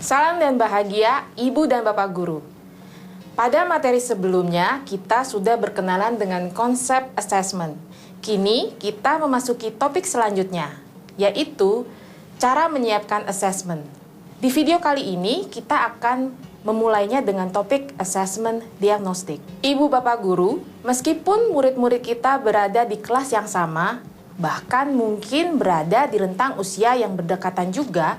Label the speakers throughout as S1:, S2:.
S1: Salam dan bahagia Ibu dan Bapak Guru. Pada materi sebelumnya, kita sudah berkenalan dengan konsep assessment. Kini, kita memasuki topik selanjutnya, yaitu cara menyiapkan assessment. Di video kali ini, kita akan memulainya dengan topik assessment diagnostik. Ibu Bapak Guru, meskipun murid-murid kita berada di kelas yang sama, bahkan mungkin berada di rentang usia yang berdekatan juga,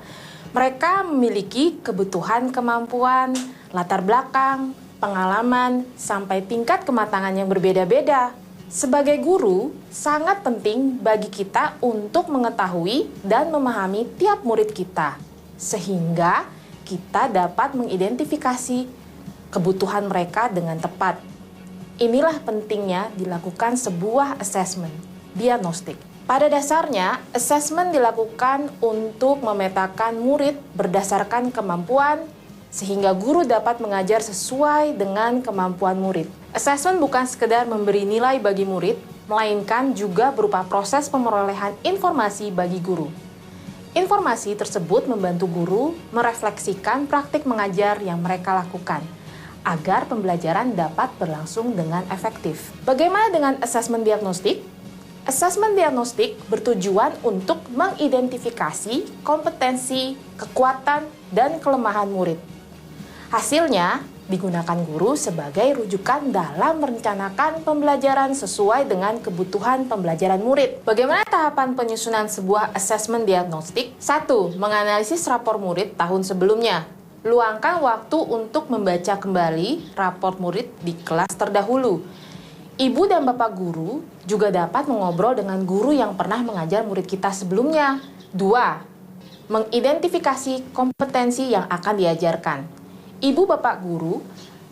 S1: mereka memiliki kebutuhan kemampuan, latar belakang, pengalaman, sampai tingkat kematangan yang berbeda-beda. Sebagai guru, sangat penting bagi kita untuk mengetahui dan memahami tiap murid kita, sehingga kita dapat mengidentifikasi kebutuhan mereka dengan tepat. Inilah pentingnya dilakukan sebuah assessment diagnostik. Pada dasarnya, assessment dilakukan untuk memetakan murid berdasarkan kemampuan, sehingga guru dapat mengajar sesuai dengan kemampuan murid. Assessment bukan sekedar memberi nilai bagi murid, melainkan juga berupa proses pemerolehan informasi bagi guru. Informasi tersebut membantu guru merefleksikan praktik mengajar yang mereka lakukan, agar pembelajaran dapat berlangsung dengan efektif. Bagaimana dengan assessment diagnostik? Assessment diagnostik bertujuan untuk mengidentifikasi kompetensi, kekuatan, dan kelemahan murid. Hasilnya digunakan guru sebagai rujukan dalam merencanakan pembelajaran sesuai dengan kebutuhan pembelajaran murid. Bagaimana tahapan penyusunan sebuah assessment diagnostik? 1. Menganalisis rapor murid tahun sebelumnya. Luangkan waktu untuk membaca kembali rapor murid di kelas terdahulu. Ibu dan Bapak Guru juga dapat mengobrol dengan guru yang pernah mengajar murid kita sebelumnya. 2. Mengidentifikasi kompetensi yang akan diajarkan. Ibu Bapak Guru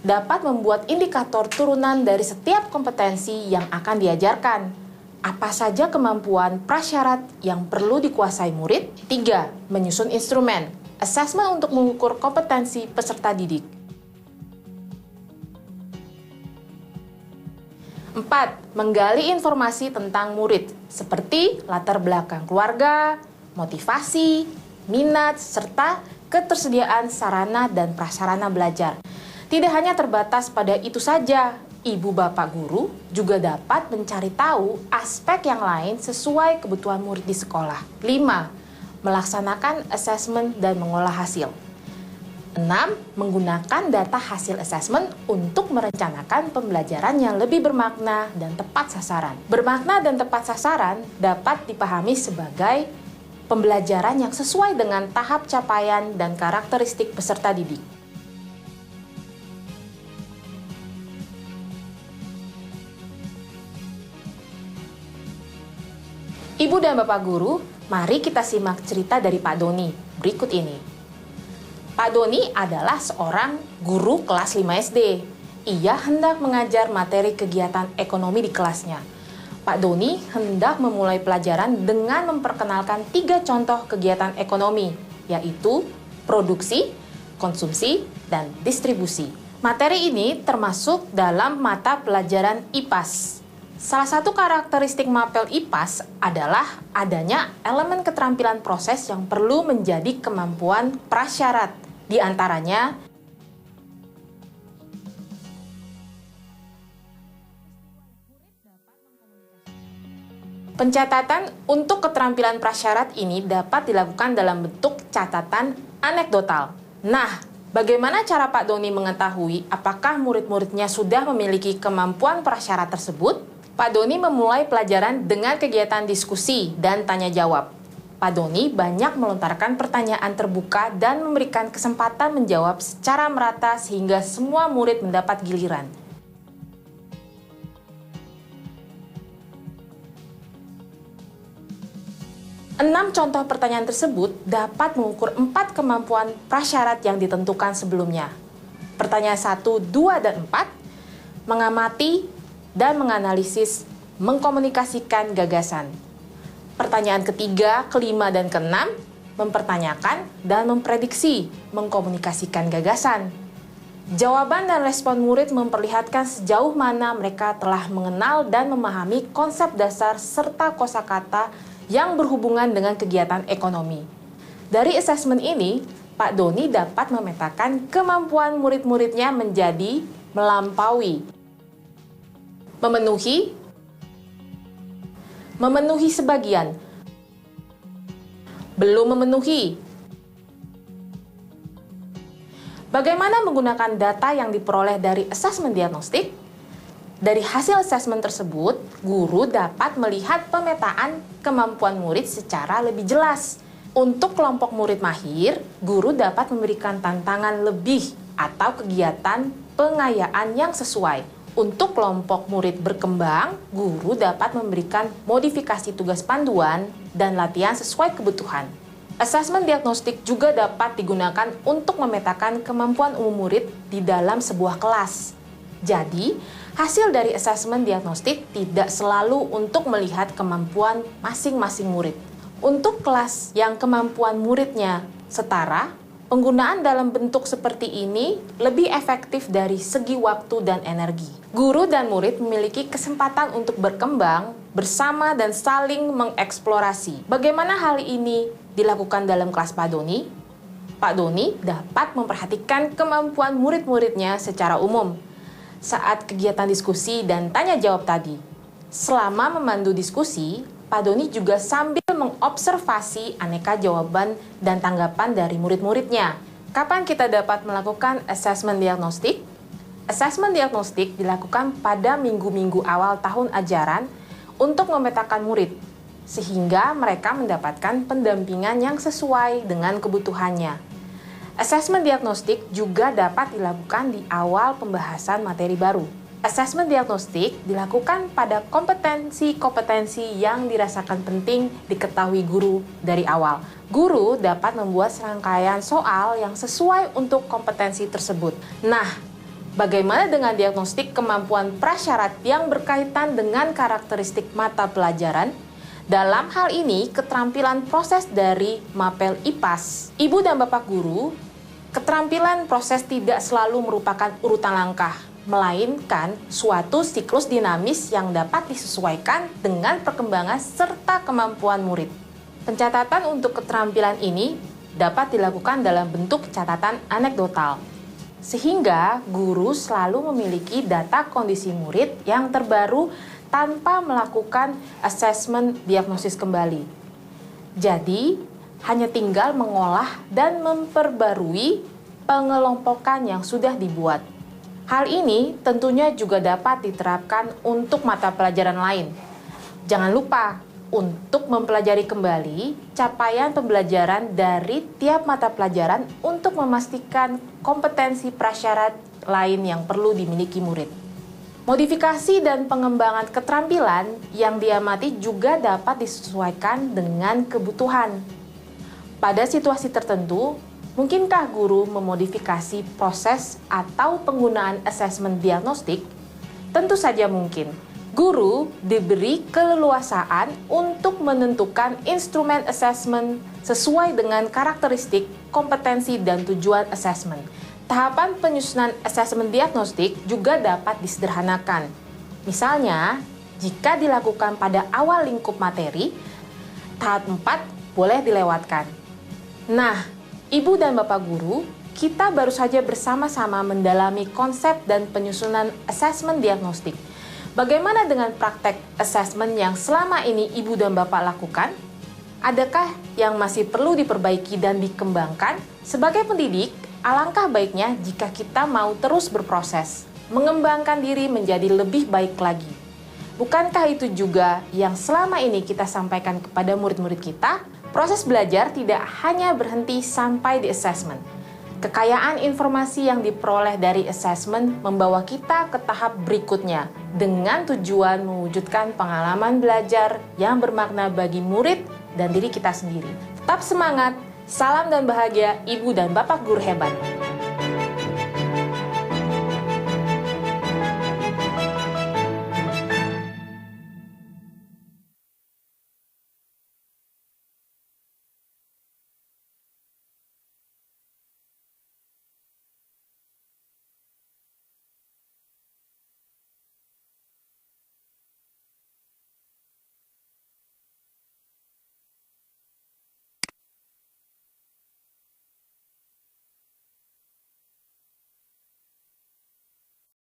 S1: dapat membuat indikator turunan dari setiap kompetensi yang akan diajarkan. Apa saja kemampuan prasyarat yang perlu dikuasai murid? 3. Menyusun instrumen. Assessment untuk mengukur kompetensi peserta didik. 4. Menggali informasi tentang murid, seperti latar belakang keluarga, motivasi, minat, serta ketersediaan sarana dan prasarana belajar. Tidak hanya terbatas pada itu saja, Ibu Bapak Guru juga dapat mencari tahu aspek yang lain sesuai kebutuhan murid di sekolah. 5. Melaksanakan assessment dan mengolah hasil. 6. Menggunakan data hasil assessment untuk merencanakan pembelajaran yang lebih bermakna dan tepat sasaran. Bermakna dan tepat sasaran dapat dipahami sebagai pembelajaran yang sesuai dengan tahap capaian dan karakteristik peserta didik. Ibu dan Bapak Guru, mari kita simak cerita dari Pak Doni berikut ini. Pak Doni adalah seorang guru kelas 5 SD. Ia hendak mengajar materi kegiatan ekonomi di kelasnya. Pak Doni hendak memulai pelajaran dengan memperkenalkan 3 contoh kegiatan ekonomi, yaitu produksi, konsumsi, dan distribusi. Materi ini termasuk dalam mata pelajaran IPAS. Salah satu karakteristik mapel IPAS adalah adanya elemen keterampilan proses yang perlu menjadi kemampuan prasyarat. Di antaranya, pencatatan untuk keterampilan prasyarat ini dapat dilakukan dalam bentuk catatan anekdotal. Nah, bagaimana cara Pak Doni mengetahui apakah murid-muridnya sudah memiliki kemampuan prasyarat tersebut? Pak Doni memulai pelajaran dengan kegiatan diskusi dan tanya jawab. Pak Doni banyak melontarkan pertanyaan terbuka dan memberikan kesempatan menjawab secara merata sehingga semua murid mendapat giliran. Enam contoh pertanyaan tersebut dapat mengukur 4 kemampuan prasyarat yang ditentukan sebelumnya. Pertanyaan 1, 2, dan 4, mengamati dan menganalisis, mengkomunikasikan gagasan. Pertanyaan ketiga, kelima, dan keenam, mempertanyakan dan memprediksi, mengkomunikasikan gagasan. Jawaban dan respon murid memperlihatkan sejauh mana mereka telah mengenal dan memahami konsep dasar serta kosakata yang berhubungan dengan kegiatan ekonomi. Dari asesmen ini, Pak Doni dapat memetakan kemampuan murid-muridnya menjadi melampaui, memenuhi sebagian, belum memenuhi. Bagaimana menggunakan data yang diperoleh dari asesmen diagnostik? Dari hasil asesmen tersebut, guru dapat melihat pemetaan kemampuan murid secara lebih jelas. Untuk kelompok murid mahir, guru dapat memberikan tantangan lebih atau kegiatan pengayaan yang sesuai. Untuk kelompok murid berkembang, guru dapat memberikan modifikasi tugas panduan dan latihan sesuai kebutuhan. Asesmen diagnostik juga dapat digunakan untuk memetakan kemampuan umum murid di dalam sebuah kelas. Jadi, hasil dari asesmen diagnostik tidak selalu untuk melihat kemampuan masing-masing murid. Untuk kelas yang kemampuan muridnya setara, penggunaan dalam bentuk seperti ini lebih efektif dari segi waktu dan energi. Guru dan murid memiliki kesempatan untuk berkembang bersama dan saling mengeksplorasi. Bagaimana hal ini dilakukan dalam kelas Pak Doni? Pak Doni dapat memperhatikan kemampuan murid-muridnya secara umum saat kegiatan diskusi dan tanya jawab tadi. Selama memandu diskusi, Pak Doni juga sambil mengobservasi aneka jawaban dan tanggapan dari murid-muridnya. Kapan kita dapat melakukan asesmen diagnostik? Asesmen diagnostik dilakukan pada minggu-minggu awal tahun ajaran untuk memetakan murid, sehingga mereka mendapatkan pendampingan yang sesuai dengan kebutuhannya. Asesmen diagnostik juga dapat dilakukan di awal pembahasan materi baru. Asesmen diagnostik dilakukan pada kompetensi-kompetensi yang dirasakan penting diketahui guru dari awal. Guru dapat membuat serangkaian soal yang sesuai untuk kompetensi tersebut. Nah, bagaimana dengan diagnostik kemampuan prasyarat yang berkaitan dengan karakteristik mata pelajaran? Dalam hal ini, keterampilan proses dari Mapel IPAS. Ibu dan Bapak guru, keterampilan proses tidak selalu merupakan urutan langkah, melainkan suatu siklus dinamis yang dapat disesuaikan dengan perkembangan serta kemampuan murid. Pencatatan untuk keterampilan ini dapat dilakukan dalam bentuk catatan anekdotal, sehingga guru selalu memiliki data kondisi murid yang terbaru tanpa melakukan asesmen diagnosis kembali. Jadi, hanya tinggal mengolah dan memperbarui pengelompokan yang sudah dibuat. Hal ini tentunya juga dapat diterapkan untuk mata pelajaran lain. Jangan lupa untuk mempelajari kembali capaian pembelajaran dari tiap mata pelajaran untuk memastikan kompetensi prasyarat lain yang perlu dimiliki murid. Modifikasi dan pengembangan keterampilan yang diamati juga dapat disesuaikan dengan kebutuhan. Pada situasi tertentu, mungkinkah guru memodifikasi proses atau penggunaan asesmen diagnostik? Tentu saja mungkin. Guru diberi keleluasaan untuk menentukan instrumen asesmen sesuai dengan karakteristik, kompetensi, dan tujuan asesmen. Tahapan penyusunan asesmen diagnostik juga dapat disederhanakan. Misalnya, jika dilakukan pada awal lingkup materi, tahap 4 boleh dilewatkan. Nah, Ibu dan Bapak guru, kita baru saja bersama-sama mendalami konsep dan penyusunan asesmen diagnostik. Bagaimana dengan praktek asesmen yang selama ini Ibu dan Bapak lakukan? Adakah yang masih perlu diperbaiki dan dikembangkan? Sebagai pendidik, alangkah baiknya jika kita mau terus berproses, mengembangkan diri menjadi lebih baik lagi. Bukankah itu juga yang selama ini kita sampaikan kepada murid-murid kita? Proses belajar tidak hanya berhenti sampai di asesmen. Kekayaan informasi yang diperoleh dari asesmen membawa kita ke tahap berikutnya dengan tujuan mewujudkan pengalaman belajar yang bermakna bagi murid dan diri kita sendiri. Tetap semangat, salam dan bahagia Ibu dan Bapak guru hebat.